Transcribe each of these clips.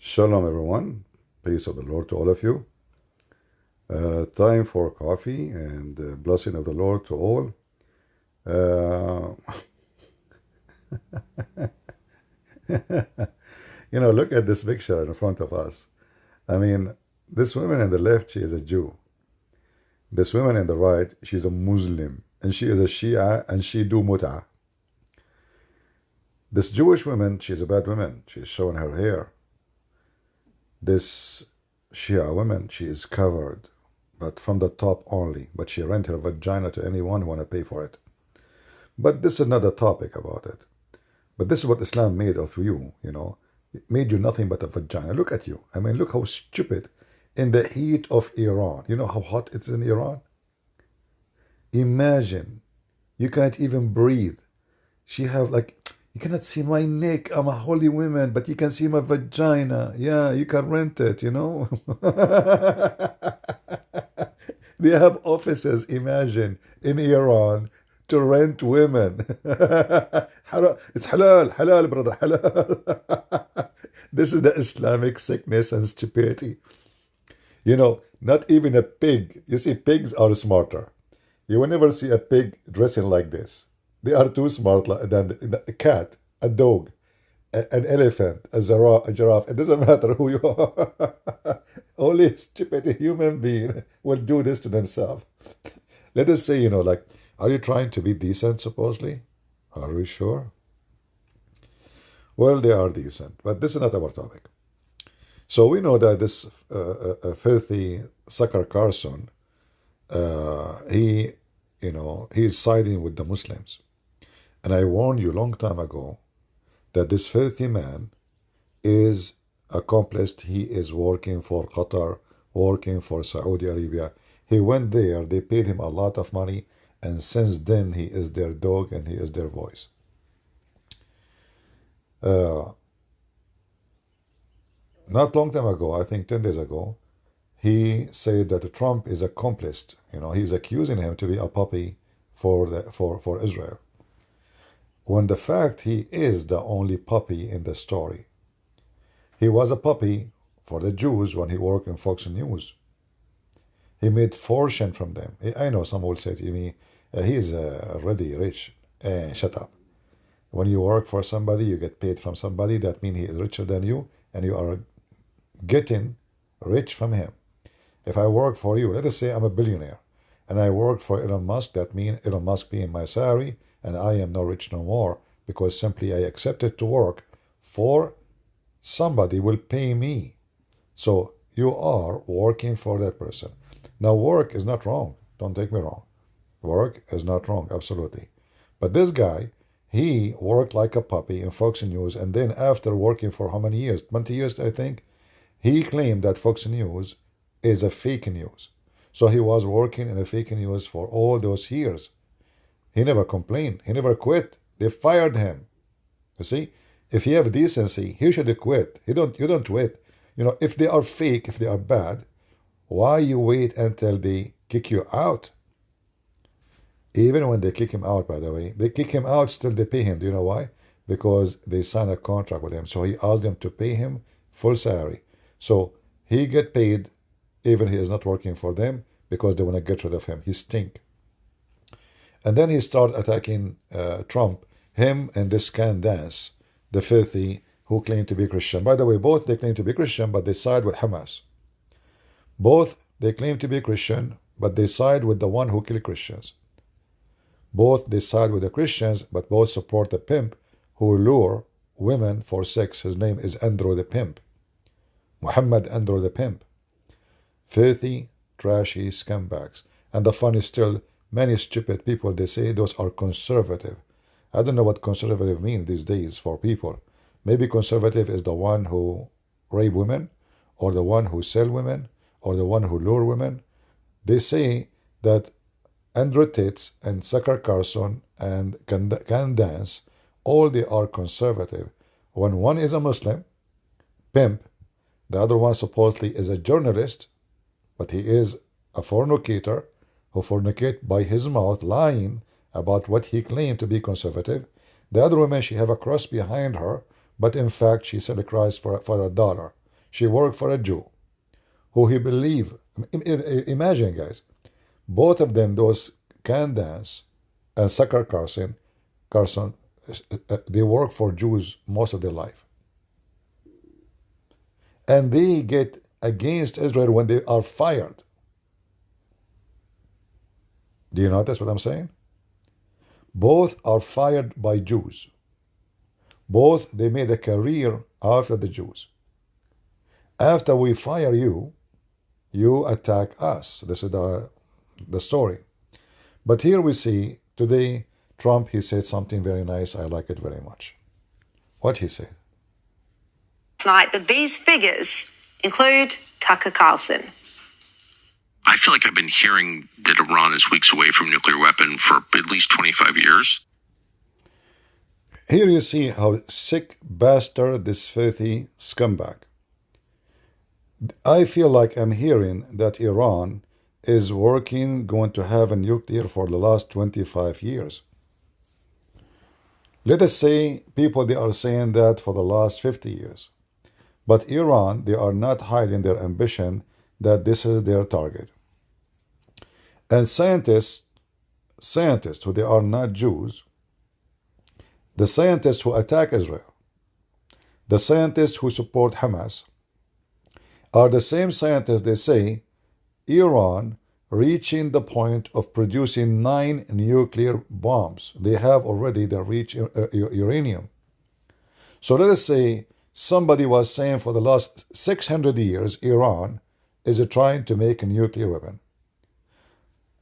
Shalom, everyone. Peace of the Lord to all of you. Time for coffee and blessing of the Lord to all. Uh, look at this picture in front of us. I mean, this woman on the left, she is a Jew. This woman on the right, she's a Muslim. And she is a Shia and she do mut'ah. This Jewish woman, she's a bad woman. She's showing her hair. This Shia woman, she is covered, but from the top only. But she rent her vagina to anyone who want to pay for it. But this is another topic about it. But this is what Islam made of you, It made you nothing but a vagina. Look at you. I mean, look how stupid. In the heat of Iran. You know how hot it's in Iran? Imagine. You can't even breathe. She have like... You cannot see my neck. I'm a holy woman, but you can see my vagina. Yeah, you can rent it, They have offices, imagine, in Iran to rent women. It's halal, brother, halal. This is the Islamic sickness and stupidity. Not even a pig. You see, pigs are smarter. You will never see a pig dressing like this. They are too smart than a cat, a dog, an elephant, a giraffe. It doesn't matter who you are. Only a stupid human being will do this to themselves. Let us say, are you trying to be decent, supposedly? Are we sure? Well, they are decent, but this is not our topic. So we know that this filthy sucker Carlson, he's siding with the Muslims. And I warned you a long time ago that this filthy man is accomplished. He is working for Qatar, working for Saudi Arabia. He went there, they paid him a lot of money, and since then he is their dog and he is their voice. Not long time ago, I think 10 days ago, he said that Trump is accomplished. He's accusing him to be a puppy for Israel. When the fact he is the only puppy in the story. He was a puppy for the Jews when he worked in Fox News. He made fortune from them. I know some will say to me, he's already rich. Shut up. When you work for somebody, you get paid from somebody. That means he is richer than you, and you are getting rich from him. If I work for you, let us say I'm a billionaire, and I work for Elon Musk, that means Elon Musk paying my salary, and I am no rich no more, because simply I accepted to work for somebody will pay me. So you are working for that person. Now, work is not wrong. Don't take me wrong. Work is not wrong, absolutely. But this guy, he worked like a puppy in Fox News, and then after working for how many years? 20 years, I think. He claimed that Fox News is a fake news. So he was working in a fake news for all those years. He never complained. He never quit. They fired him. You see, if you have decency, he should quit. You don't quit. If they are fake, if they are bad, why you wait until they kick you out? Even when they kick him out, by the way, they kick him out, still they pay him. Do you know why? Because they sign a contract with him. So he asked them to pay him full salary. So he get paid even he is not working for them because they want to get rid of him. He stink. And then he started attacking Trump, him and this Candace, the filthy, who claim to be Christian. By the way, both they claim to be Christian, but they side with Hamas. Both they claim to be Christian, but they side with the one who killed Christians. Both they side with the Christians, but both support the pimp who lure women for sex. His name is Andrew the Pimp. Muhammad Andrew the Pimp. Filthy, trashy scumbags. And the funny still, many stupid people, they say those are conservative. I don't know what conservative means these days for people. Maybe conservative is the one who rape women, or the one who sell women, or the one who lure women. They say that Andrew Tate and Sucker Carlson and Candace, all they are conservative. When one is a Muslim, pimp, the other one supposedly is a journalist, but he is a fornicator who fornicate by his mouth, lying about what he claimed to be conservative. The other woman, she have a cross behind her, but in fact she said Christ for $1. She worked for a Jew who he believed. Imagine, guys, both of them, those can dance and Sucker Carlson, they work for Jews most of their life. And they get against Israel when they are fired. Do you notice what I'm saying? Both are fired by Jews. Both, they made a career after the Jews. After we fire you, you attack us. This is the story. But here we see today, Trump, he said something very nice. I like it very much. What he said? Tonight that these figures include Tucker Carlson. I feel like I've been hearing that Iran is weeks away from a nuclear weapon for at least 25 years. Here you see how sick bastard, this filthy scumbag. I feel like I'm hearing that Iran is going to have a nuclear for the last 25 years. Let us say people, they are saying that for the last 50 years. But Iran, they are not hiding their ambition that this is their target. And scientists who they are not Jews, the scientists who attack Israel, the scientists who support Hamas, are the same scientists, they say, Iran reaching the point of producing 9 nuclear bombs. They have already reached uranium. So let us say somebody was saying for the last 600 years, Iran is trying to make a nuclear weapon.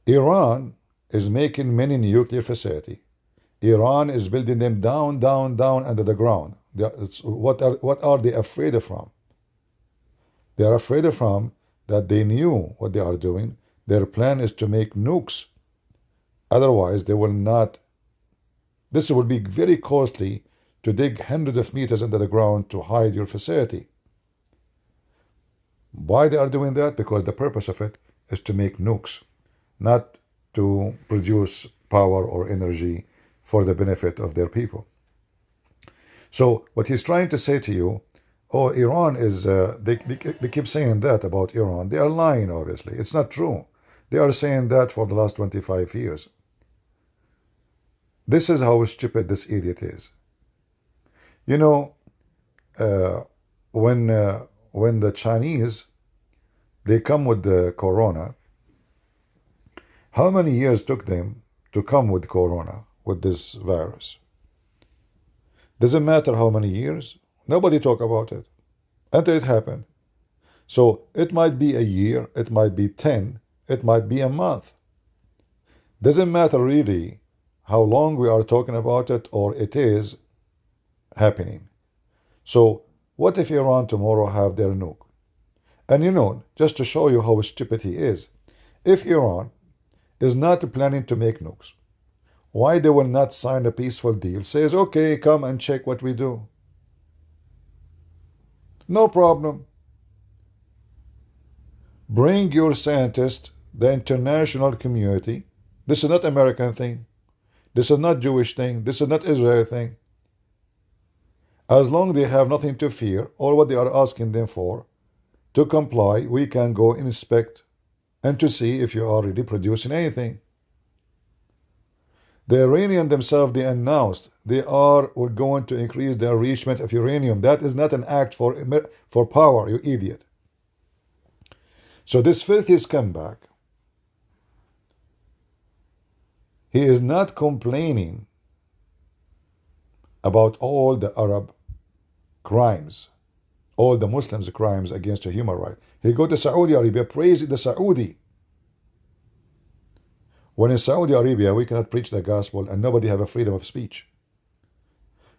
Iran is making many nuclear facilities. Iran is building them down under the ground. What are they afraid of from? They are afraid of from that they knew what they are doing. Their plan is to make nukes. Otherwise, they will not. This will be very costly to dig hundreds of meters under the ground to hide your facility. Why they are doing that? Because the purpose of it is to make nukes, not to produce power or energy for the benefit of their people. So what he's trying to say to you, oh, Iran is, they keep saying that about Iran. They are lying, obviously. It's not true. They are saying that for the last 25 years. This is how stupid this idiot is. You know, when the Chinese, they come with the corona, how many years took them to come with corona, with this virus? Doesn't matter how many years. Nobody talk about it until it happened. So it might be a year, it might be 10, it might be a month. Doesn't matter really how long we are talking about it or it is happening. So what if Iran tomorrow have their nuke? And you know, just to show you how stupid he is, if Iran is not planning to make nukes, why they will not sign a peaceful deal? Says, okay, come and check what we do. No problem. Bring your scientists, the international community. This is not American thing. This is not Jewish thing. This is not Israeli thing. As long as they have nothing to fear, all what they are asking them for, to comply, we can go inspect and to see if you are really producing anything. The Iranians themselves, they announced they are going to increase the enrichment of uranium. That is not an act for power, you idiot. So this filthy scumbag, he is not complaining about all the Arab crimes, all the Muslims' crimes against human rights. He go to Saudi Arabia, praise the Saudi. When in Saudi Arabia, we cannot preach the gospel and nobody have a freedom of speech.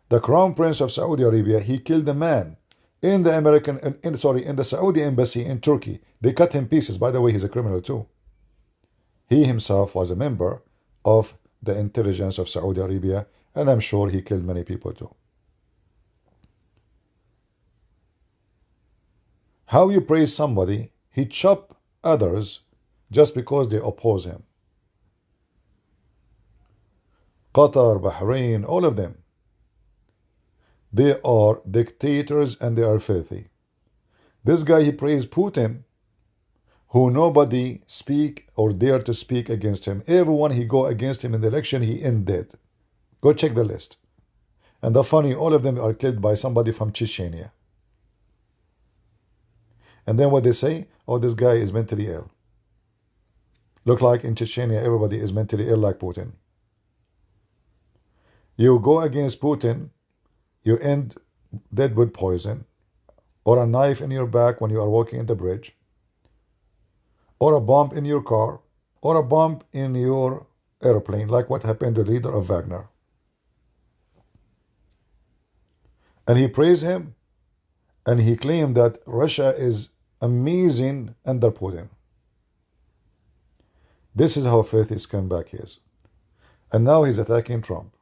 The Crown Prince of Saudi Arabia, he killed a man in the in the Saudi embassy in Turkey. They cut him pieces. By the way, he's a criminal too. He himself was a member of the intelligence of Saudi Arabia, and I'm sure he killed many people too. How you praise somebody, he chop others just because they oppose him. Qatar, Bahrain, all of them. They are dictators and they are filthy. This guy, he praised Putin, who nobody speak or dare to speak against him. Everyone he go against him in the election, he end dead. Go check the list. And the funny, all of them are killed by somebody from Chechnya. And then what they say? Oh, this guy is mentally ill. Look like in Chechnya, everybody is mentally ill like Putin. You go against Putin, you end dead with poison, or a knife in your back when you are walking in the bridge, or a bomb in your car, or a bomb in your airplane, like what happened to the leader of Wagner. And he praised him, and he claimed that Russia is amazing under Putin. This is how filthy scumbag he is. And now he's attacking Trump.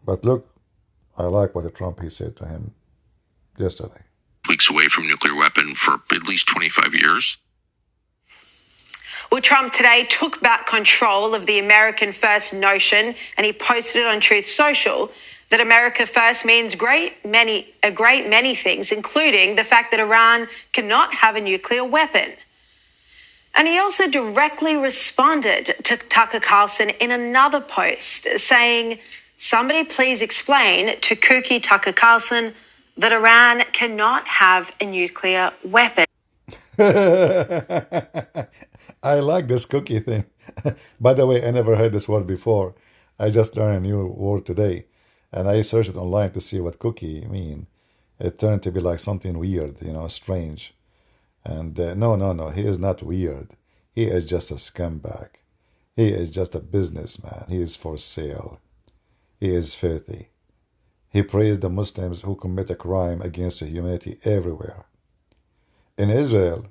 But look, I like what Trump he said to him yesterday. Weeks away from nuclear weapon for at least 25 years. Well, Trump today took back control of the American First notion, and he posted it on Truth Social that America First means a great many things, including the fact that Iran cannot have a nuclear weapon. And he also directly responded to Tucker Carlson in another post saying, somebody please explain to kooky Tucker Carlson that Iran cannot have a nuclear weapon. I like this cookie thing. By the way, I never heard this word before. I just learned a new word today. And I searched it online to see what cookie mean. It turned to be like something weird, strange. And no, he is not weird. He is just a scumbag. He is just a businessman. He is for sale. He is filthy. He praised the Muslims who commit a crime against humanity everywhere. In Israel,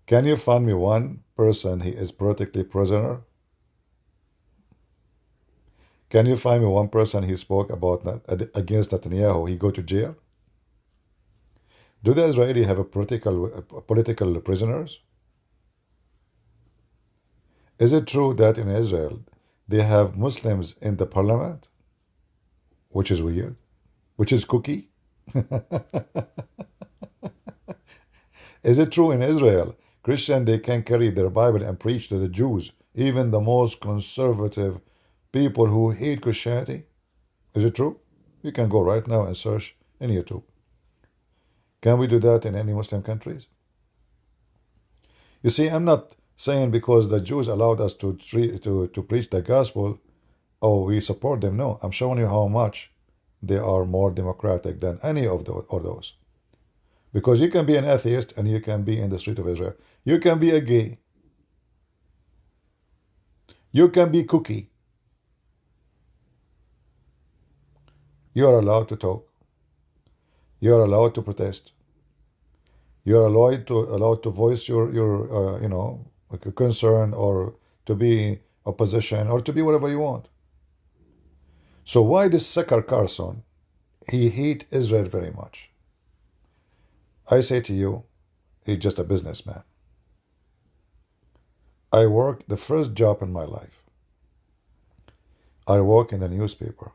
can you find me one person he is politically prisoner? Can you find me one person he spoke about against Netanyahu, he go to jail? Do the Israeli have a political prisoners? Is it true that in Israel they have Muslims in the parliament? Which is weird. Which is cookie. Is it true in Israel Christian they can carry their Bible and preach to the Jews, even the most conservative people who hate Christianity? Is it true? You can go right now and search in YouTube. Can we do that in any Muslim countries? You see, I'm not saying because the Jews allowed us to preach the gospel, oh, we support them. No, I'm showing you how much they are more democratic than any of those. Because you can be an atheist and you can be in the street of Israel. You can be a gay. You can be cookie. You are allowed to talk. You are allowed to protest. You are allowed to voice your concern, or to be opposition, or to be whatever you want. So why this sucker Carlson? He hate Israel very much. I say to you, he's just a businessman. I work the first job in my life. I work in the newspaper.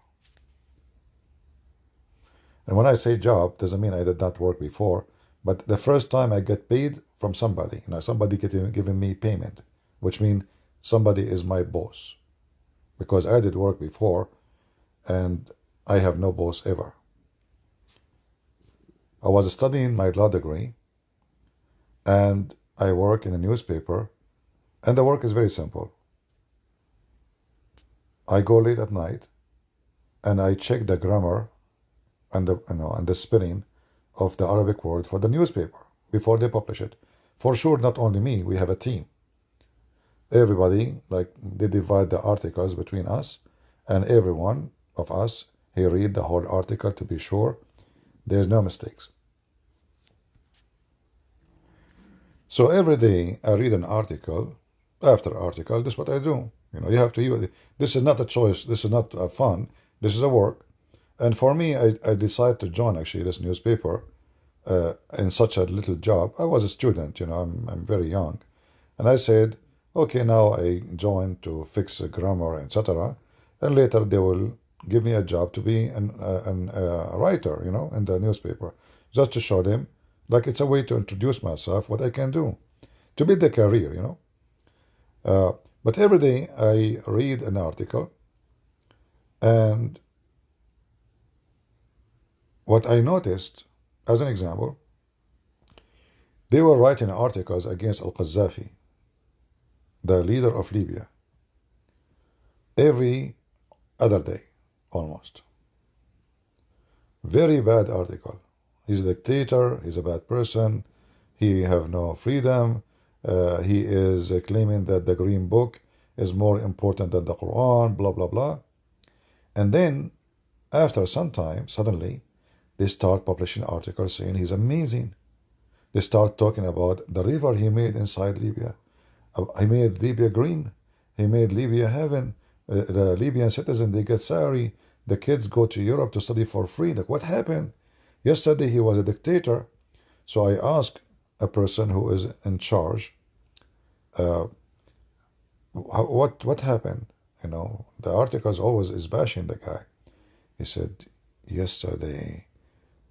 And when I say job, doesn't mean I did not work before, but the first time I get paid from somebody, somebody giving me payment, which means somebody is my boss. Because I did work before, and I have no boss ever. I was studying my law degree, and I work in a newspaper, and the work is very simple. I go late at night, and I check the grammar and the spelling of the Arabic word for the newspaper before they publish it. For sure, not only me, we have a team. Everybody, they divide the articles between us, and every one of us, he read the whole article to be sure there's no mistakes. So every day I read an article after article. This is what I do. You have to use it. This is not a choice. This is not fun. This is a work. And for me, I decided to join actually this newspaper in such a little job. I was a student, I'm very young. And I said, okay, now I join to fix grammar, etc. And later they will give me a job to be a writer, in the newspaper. Just to show them, Like it's a way to introduce myself, what I can do, to build a career, you know. But every day I read an article, and what I noticed, as an example, they were writing articles against al-Qaddafi, the leader of Libya, every other day, almost. Very bad article. He's a dictator, he's a bad person, he have no freedom, he is claiming that the Green Book is more important than the Quran, blah, blah, blah. And then, after some time, suddenly, they start publishing articles saying he's amazing. They start talking about the river he made inside Libya. He made Libya green. He made Libya heaven. The Libyan citizens, they get salary. The kids go to Europe to study for free. Like, what happened? Yesterday he was a dictator. So I asked a person who is in charge, what happened? You know, the articles always is bashing the guy. He said, yesterday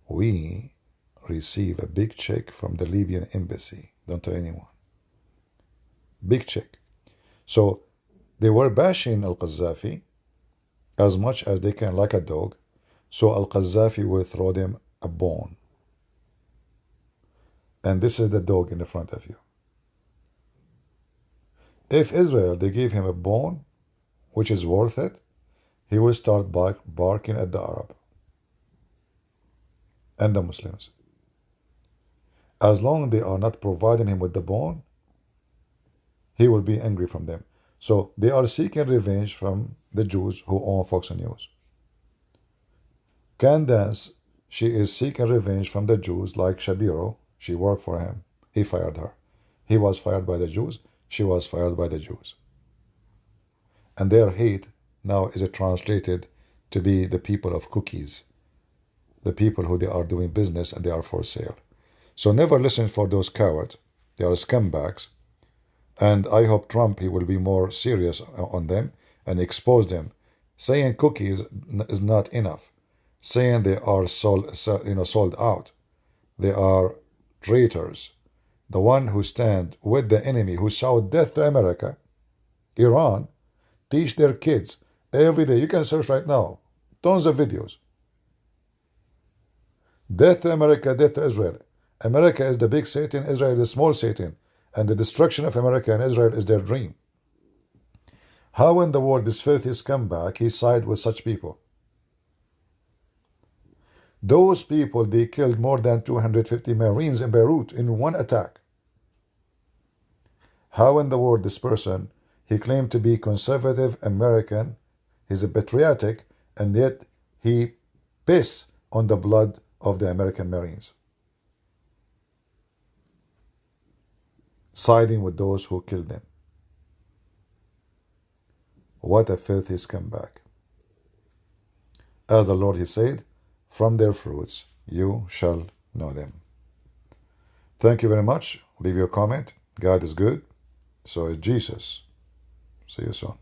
we received a big check from the Libyan embassy. Don't tell anyone. Big check. So they were bashing al-Qaddafi as much as they can, like a dog. So al-Qaddafi will throw them a bone. And this is the dog in the front of you. If Israel, they gave him a bone, which is worth it, he will start barking at the Arab and the Muslims. As long as they are not providing him with the bone, he will be angry from them. So they are seeking revenge from the Jews who own Fox News. Candace, she is seeking revenge from the Jews, like Shapiro. She worked for him. He fired her. He was fired by the Jews. She was fired by the Jews. And their hate now is translated to be the people of cookies, the people who they are doing business and they are for sale. So never listen for those cowards. They are scumbags. And I hope Trump, he will be more serious on them and expose them. Saying cookies is not enough. Saying they are sold out. They are traitors. The one who stand with the enemy, who shout death to America, Iran, teach their kids every day. You can search right now. Tons of videos. Death to America, death to Israel. America is the big Satan, Israel is the small Satan. And the destruction of America and Israel is their dream. How in the world this filthy scumbag, he side with such people? Those people, they killed more than 250 Marines in Beirut in one attack. How in the world this person, he claimed to be conservative American, he's a patriotic, and yet he piss on the blood of the American Marines, siding with those who killed them. What a filthy scumbag. As the Lord, he said, from their fruits you shall know them. Thank you very much. Leave your comment. God is good. So is Jesus. See you soon.